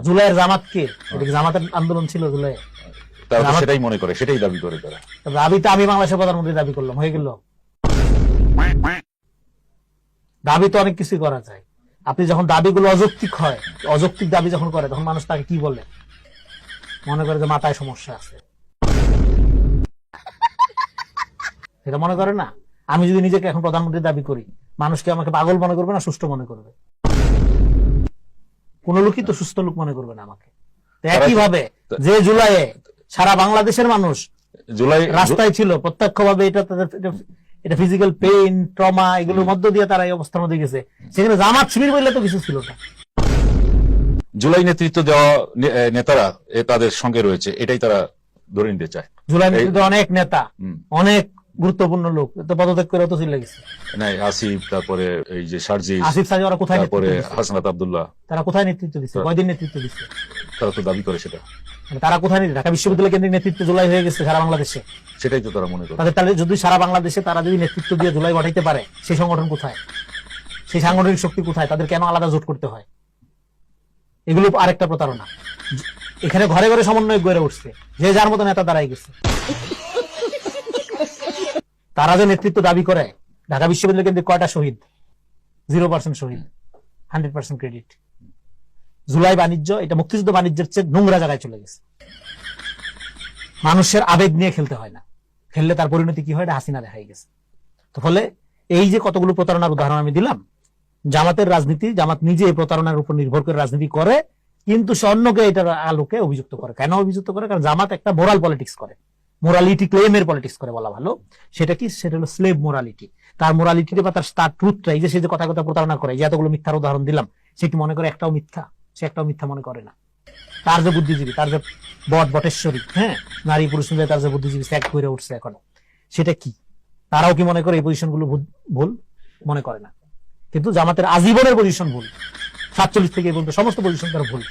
জুলাইয়ের জামাত কে? এটা কি জামাতের আন্দোলন ছিল জুলাই? তারা তো সেটাই মনে করে, সেটাই দাবি করে তারা। দাবিটা আমি বাংলাদেশের প্রধানমন্ত্রী দাবি করলাম, হয়ে গেল? দাবি তো অনেক কিছুই করা যায়। আপনি যখন দাবিগুলো অযৌক্তিক হয়, অযৌক্তিক দাবি যখন করে, তখন মানুষ তাকে কি বলে? মনে করে যে মাথায় সমস্যা আছে, এটা মনে করে না। আমি যদি নিজেকে এখন প্রধানমন্ত্রী দাবি করি, মানুষকে আমাকে পাগল মনে করবে না সুস্থ মনে করবে? কোন লোকই তো সুস্থ লোক মনে করবে না আমাকে। একইভাবে যে জুলাইয়ে সারা বাংলাদেশের মানুষ জুলাই রাস্তায় ছিল, প্রত্যক্ষভাবে এটা তাদের এটা ফিজিক্যাল পেইন, ট্রমা, এগুলোর মধ্য দিয়ে তারা এই অবস্থার মধ্যে গেছে। সেখানে জামাত শিবির বললে তো কিছু ছিল না। জুলাই নেতৃত্ব দেওয়া নেতারা তাদের সঙ্গে রয়েছে, এটাই তারা ধরে নিতে চায়। জুলাই নেতৃত্বে অনেক নেতা, অনেক গুরুত্বপূর্ণ লোক তো পদত্যাগ করে তো চলে গেছে। নাই, আসিফ, তারপরে এই যে সার্জিস, আসিফ সাজি, ওরা কোথায় তারপরে নেতৃত্ব দিচ্ছে? হাসনাত আব্দুল্লাহ, তারা কোথায় নেতৃত্ব দিচ্ছে? কয়দিন নেতৃত্ব দিচ্ছে? তারা তো দাবি করে সেটা। মানে তারা কোথায় নেতৃত্ব? ঢাকা বিশ্ববিদ্যালয় কেন্দ্রিক নেতৃত্ব জুলাই হয়ে গেছে সারা বাংলাদেশে। সেটাই তো তারা মনে করে। তাহলে যদি সারা বাংলাদেশে তারা যদি নেতৃত্ব দিয়ে জুলাই ঘটাইতে পারে, সেই সংগঠন কোথায়? সেই সাংগঠনিক শক্তি কোথায়? তাদের কেন আলাদা জোট করতে হয়? এগুলো আরেকটা প্রতারণা। এখানে ঘরে ঘরে সমন্বয় গড়ে উঠছে, যে যার মতো নেতা দাঁড়াই গেছে। তারা যে নেতৃত্ব দাবি করে, ঢাকা বিশ্ববিদ্যালয় কেন্দ্রিক কয়টা শহীদ? 0% শহীদ, 100% ক্রেডিট। জুলাই বাণিজ্য, এটা মুক্তিযুদ্ধ বাণিজ্যের চেয়ে নোংরা জায়গায় চলে গেছে। মানুষের আবেগ নিয়ে খেলতে হয় না, খেললে তার পরিণতি কি হয় এটা হাসিনা দেখাই গেছে। তো ফলে এই যে কতগুলো প্রতারণার উদাহরণ আমি দিলাম, জামাতের রাজনীতি, জামাত নিজে এই প্রতারণার উপর নির্ভর করে রাজনীতি করে, কিন্তু সে অন্যকে এটার আলোকে অভিযুক্ত করে। কেন অভিযুক্ত করে? কারণ জামাত একটা মোরাল পলিটিক্স করে, মোরালিটি ক্লেমের পলিটিক্স করে বলা ভালো। সেটা কি? সেটা হলো স্লেভ মোরালিটি। তার মোরালিটি বা তার ট্রুথটা, এই যে সে যে কথা কথা প্রতারণা করে, যে এতগুলো মিথ্যার উদাহরণ দিলাম, সে কি মনে করে একটাও মিথ্যা? সে একটাও মিথ্যা মনে করে না। তার যে বুদ্ধিজীবী, তার যে বটেশ্বরী, হ্যাঁ, নারী পুরুষ মিলে তার যে বুদ্ধিজীবী স্যাক করে উঠছে এখন, সেটা কি? তারাও কি মনে করে এই পজিশন গুলো ভুল? মনে করে না। কিন্তু জামাতের আজীবনের পজিশন ভুল, 47 থেকে এই পর্যন্ত সমস্ত পজিশন তার ভুল।